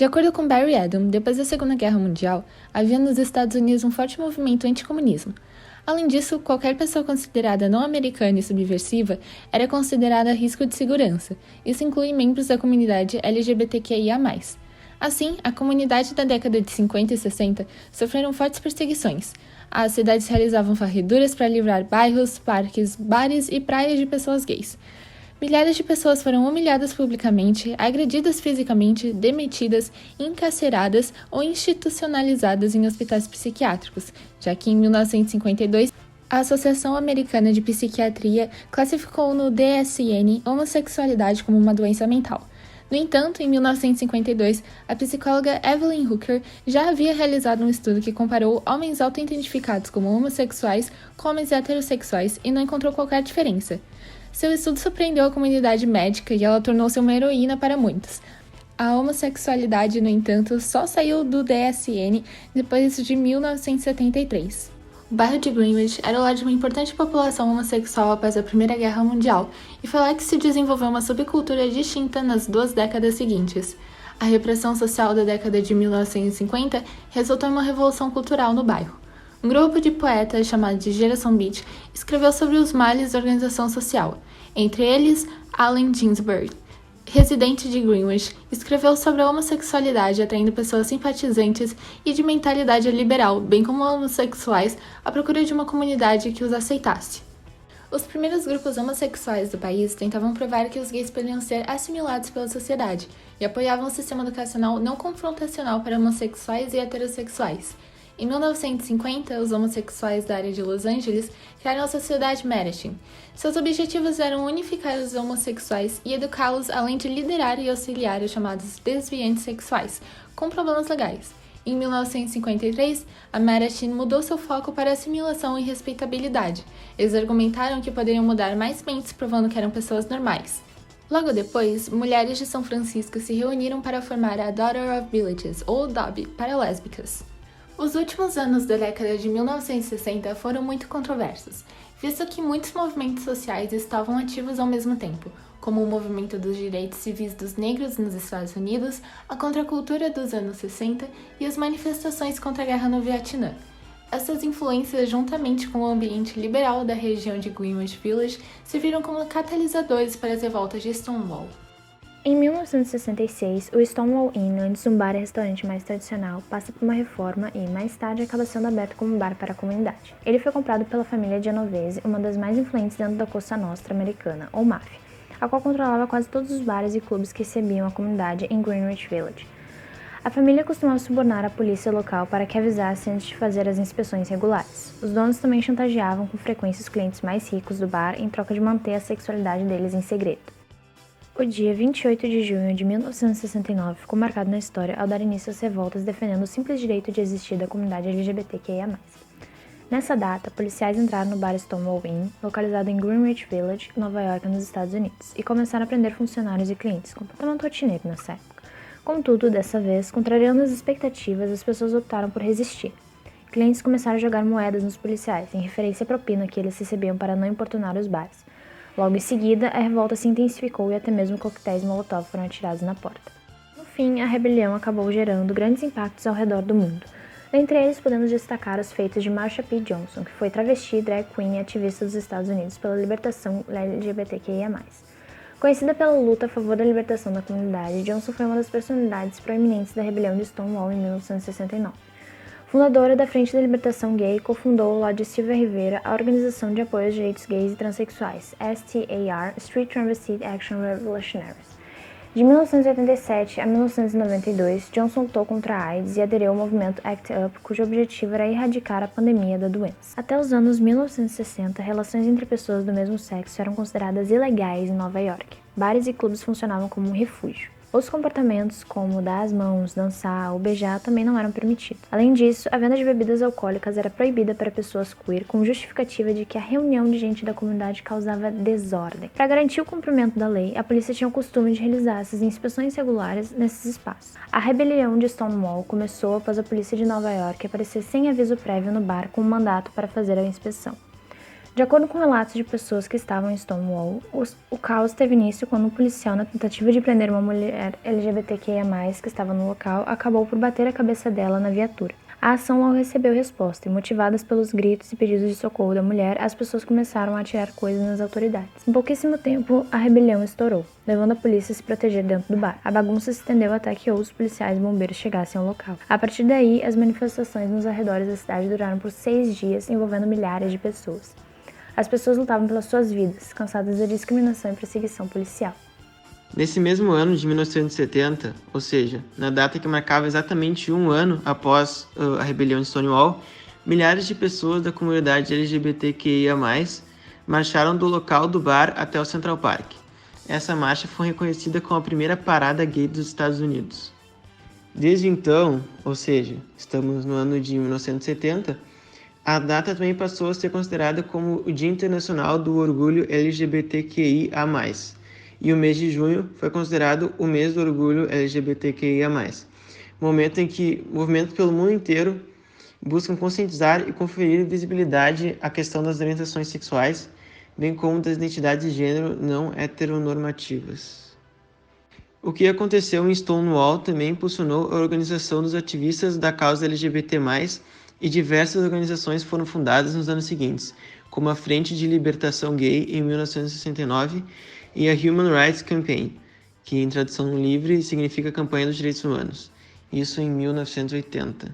De acordo com Barry Adam, depois da Segunda Guerra Mundial, havia nos Estados Unidos um forte movimento anticomunismo. Além disso, qualquer pessoa considerada não americana e subversiva era considerada risco de segurança. Isso inclui membros da comunidade LGBTQIA+. Assim, a comunidade da década de 50 e 60 sofreram fortes perseguições. As cidades realizavam varreduras para livrar bairros, parques, bares e praias de pessoas gays. Milhares de pessoas foram humilhadas publicamente, agredidas fisicamente, demitidas, encarceradas ou institucionalizadas em hospitais psiquiátricos, já que em 1952, a Associação Americana de Psiquiatria classificou no DSM homossexualidade como uma doença mental. No entanto, em 1952, a psicóloga Evelyn Hooker já havia realizado um estudo que comparou homens auto-identificados como homossexuais com homens heterossexuais e não encontrou qualquer diferença. Seu estudo surpreendeu a comunidade médica e ela tornou-se uma heroína para muitos. A homossexualidade, no entanto, só saiu do DSM depois de 1973. O bairro de Greenwich era o lar de uma importante população homossexual após a Primeira Guerra Mundial, e foi lá que se desenvolveu uma subcultura distinta nas 2 décadas seguintes. A repressão social da década de 1950 resultou em uma revolução cultural no bairro. Um grupo de poetas chamado de Geração Beat escreveu sobre os males da organização social. Entre eles, Allen Ginsberg, residente de Greenwich, escreveu sobre a homossexualidade atraindo pessoas simpatizantes e de mentalidade liberal, bem como homossexuais, à procura de uma comunidade que os aceitasse. Os primeiros grupos homossexuais do país tentavam provar que os gays podiam ser assimilados pela sociedade e apoiavam um sistema educacional não confrontacional para homossexuais e heterossexuais. Em 1950, os homossexuais da área de Los Angeles criaram a Sociedade Mattachine. Seus objetivos eram unificar os homossexuais e educá-los, além de liderar e auxiliar os chamados desviantes sexuais, com problemas legais. Em 1953, a Mattachine mudou seu foco para assimilação e respeitabilidade. Eles argumentaram que poderiam mudar mais mentes, provando que eram pessoas normais. Logo depois, mulheres de São Francisco se reuniram para formar a Daughter of Villages, ou DOB, para lésbicas. Os últimos anos da década de 1960 foram muito controversos, visto que muitos movimentos sociais estavam ativos ao mesmo tempo, como o movimento dos direitos civis dos negros nos Estados Unidos, a contracultura dos anos 60 e as manifestações contra a guerra no Vietnã. Essas influências, juntamente com o ambiente liberal da região de Greenwich Village, serviram como catalisadores para as revoltas de Stonewall. Em 1966, o Stonewall Inn, antes um bar e restaurante mais tradicional, passa por uma reforma e, mais tarde, acaba sendo aberto como bar para a comunidade. Ele foi comprado pela família Genovese, uma das mais influentes dentro da Cosa Nostra americana, ou máfia, a qual controlava quase todos os bares e clubes que recebiam a comunidade em Greenwich Village. A família costumava subornar a polícia local para que avisasse antes de fazer as inspeções regulares. Os donos também chantageavam com frequência os clientes mais ricos do bar em troca de manter a sexualidade deles em segredo. O dia 28 de junho de 1969 ficou marcado na história ao dar início às revoltas defendendo o simples direito de existir da comunidade LGBTQIA+. Nessa data, policiais entraram no bar Stonewall Inn, localizado em Greenwich Village, Nova York, nos Estados Unidos, e começaram a prender funcionários e clientes, comportamento rotineiro nessa época. Contudo, dessa vez, contrariando as expectativas, as pessoas optaram por resistir. Clientes começaram a jogar moedas nos policiais, em referência à propina que eles recebiam para não importunar os bares. Logo em seguida, a revolta se intensificou e até mesmo coquetéis Molotov foram atirados na porta. No fim, a rebelião acabou gerando grandes impactos ao redor do mundo. Dentre eles, podemos destacar os feitos de Marsha P. Johnson, que foi travesti, drag queen e ativista dos Estados Unidos pela libertação LGBTQIA+. Conhecida pela luta a favor da libertação da comunidade, Johnson foi uma das personalidades proeminentes da rebelião de Stonewall em 1969. Fundadora da Frente da Libertação Gay, cofundou, ao lado de Silvia Rivera, a Organização de Apoio aos Direitos Gays e Transsexuais, STAR, Street Transvestite Action Revolutionaries. De 1987 a 1992, Johnson lutou contra a AIDS e aderiu ao movimento ACT UP, cujo objetivo era erradicar a pandemia da doença. Até os anos 1960, relações entre pessoas do mesmo sexo eram consideradas ilegais em Nova York. Bares e clubes funcionavam como um refúgio. Outros comportamentos, como dar as mãos, dançar ou beijar, também não eram permitidos. Além disso, a venda de bebidas alcoólicas era proibida para pessoas queer, com justificativa de que a reunião de gente da comunidade causava desordem. Para garantir o cumprimento da lei, a polícia tinha o costume de realizar essas inspeções regulares nesses espaços. A rebelião de Stonewall começou após a polícia de Nova York aparecer sem aviso prévio no bar com um mandato para fazer a inspeção. De acordo com relatos de pessoas que estavam em Stonewall, o caos teve início quando um policial, na tentativa de prender uma mulher LGBTQIA+, que estava no local, acabou por bater a cabeça dela na viatura. A ação logo recebeu resposta, e motivadas pelos gritos e pedidos de socorro da mulher, as pessoas começaram a atirar coisas nas autoridades. Em pouquíssimo tempo, a rebelião estourou, levando a polícia a se proteger dentro do bar. A bagunça se estendeu até que outros policiais e bombeiros chegassem ao local. A partir daí, as manifestações nos arredores da cidade duraram por 6 dias, envolvendo milhares de pessoas. As pessoas lutavam pelas suas vidas, cansadas da discriminação e perseguição policial. Nesse mesmo ano de 1970, ou seja, na data que marcava exatamente um ano após a rebelião de Stonewall, milhares de pessoas da comunidade LGBTQIA+, marcharam do local do bar até o Central Park. Essa marcha foi reconhecida como a primeira parada gay dos Estados Unidos. Desde então, ou seja, estamos no ano de 1970, a data também passou a ser considerada como o Dia Internacional do Orgulho LGBTQIA+, e o mês de junho foi considerado o mês do orgulho LGBTQIA+, momento em que movimentos pelo mundo inteiro buscam conscientizar e conferir visibilidade à questão das orientações sexuais, bem como das identidades de gênero não heteronormativas. O que aconteceu em Stonewall também impulsionou a organização dos ativistas da causa LGBT+, e diversas organizações foram fundadas nos anos seguintes, como a Frente de Libertação Gay em 1969 e a Human Rights Campaign, que em tradução livre significa Campanha dos Direitos Humanos, isso em 1980.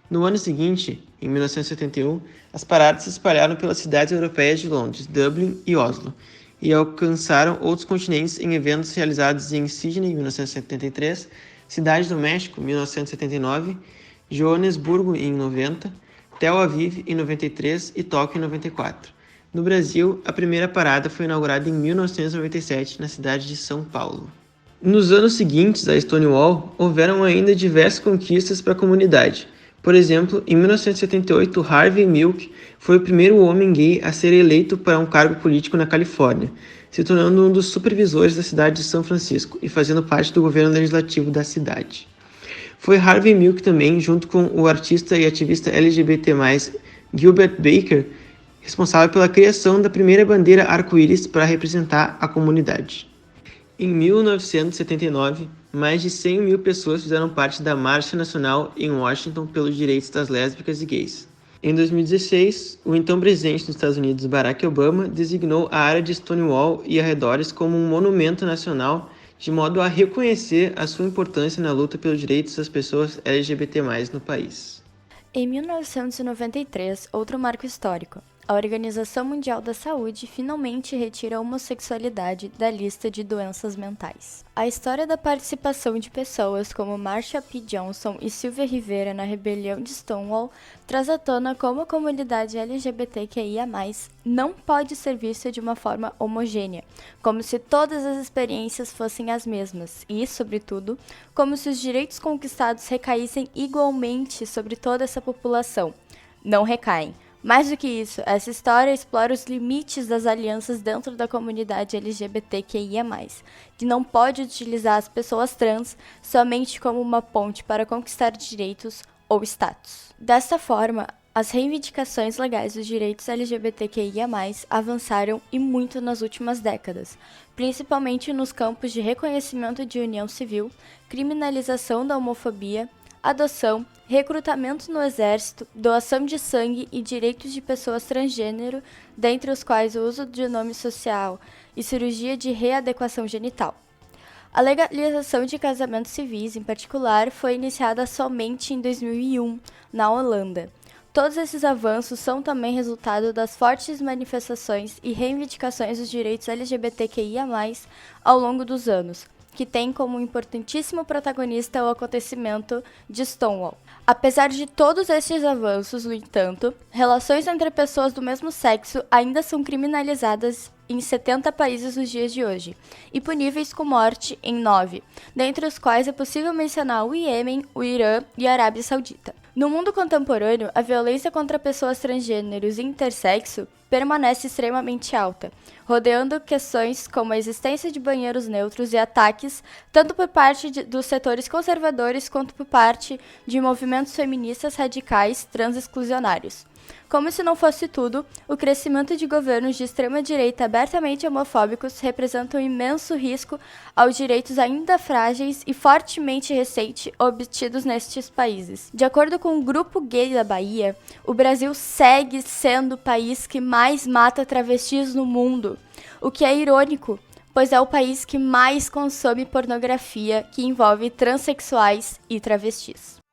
No ano seguinte, em 1971, as paradas se espalharam pelas cidades europeias de Londres, Dublin e Oslo, e alcançaram outros continentes em eventos realizados em Sydney, em 1973, Cidade do México, 1979, Joanesburgo, em 90, Tel Aviv, em 93 e Tóquio, em 94. No Brasil, a primeira parada foi inaugurada em 1997, na cidade de São Paulo. Nos anos seguintes a Stonewall, houveram ainda diversas conquistas para a comunidade. Por exemplo, em 1978, Harvey Milk foi o primeiro homem gay a ser eleito para um cargo político na Califórnia, se tornando um dos supervisores da cidade de São Francisco e fazendo parte do governo legislativo da cidade. Foi Harvey Milk também, junto com o artista e ativista LGBT+, Gilbert Baker, responsável pela criação da primeira bandeira arco-íris para representar a comunidade. Em 1979, mais de 100 mil pessoas fizeram parte da Marcha Nacional em Washington pelos direitos das lésbicas e gays. Em 2016, o então presidente dos Estados Unidos, Barack Obama, designou a área de Stonewall e arredores como um monumento nacional, de modo a reconhecer a sua importância na luta pelos direitos das pessoas LGBT+, no país. Em 1993, outro marco histórico. A Organização Mundial da Saúde finalmente retira a homossexualidade da lista de doenças mentais. A história da participação de pessoas como Marsha P. Johnson e Silvia Rivera na rebelião de Stonewall traz à tona como a comunidade LGBTQIA+, não pode ser vista de uma forma homogênea, como se todas as experiências fossem as mesmas e, sobretudo, como se os direitos conquistados recaíssem igualmente sobre toda essa população. Não recaem. Mais do que isso, essa história explora os limites das alianças dentro da comunidade LGBTQIA+, que não pode utilizar as pessoas trans somente como uma ponte para conquistar direitos ou status. Desta forma, as reivindicações legais dos direitos LGBTQIA+, avançaram e muito nas últimas décadas, principalmente nos campos de reconhecimento de união civil, criminalização da homofobia, adoção, recrutamento no exército, doação de sangue e direitos de pessoas transgênero, dentre os quais o uso de nome social e cirurgia de readequação genital. A legalização de casamentos civis, em particular, foi iniciada somente em 2001, na Holanda. Todos esses avanços são também resultado das fortes manifestações e reivindicações dos direitos LGBTQIA+, ao longo dos anos, que tem como importantíssimo protagonista o acontecimento de Stonewall. Apesar de todos esses avanços, no entanto, relações entre pessoas do mesmo sexo ainda são criminalizadas em 70 países nos dias de hoje, e puníveis com morte em 9, dentre os quais é possível mencionar o Iêmen, o Irã e a Arábia Saudita. No mundo contemporâneo, a violência contra pessoas transgêneros e intersexo permanece extremamente alta, rodeando questões como a existência de banheiros neutros e ataques, tanto por parte dos setores conservadores quanto por parte de movimentos feministas radicais trans-exclusionários. Como se não fosse tudo, o crescimento de governos de extrema-direita abertamente homofóbicos representa um imenso risco aos direitos ainda frágeis e fortemente recente obtidos nestes países. De acordo com o Grupo Gay da Bahia, o Brasil segue sendo o país que mais mata travestis no mundo, o que é irônico, pois é o país que mais consome pornografia que envolve transexuais e travestis.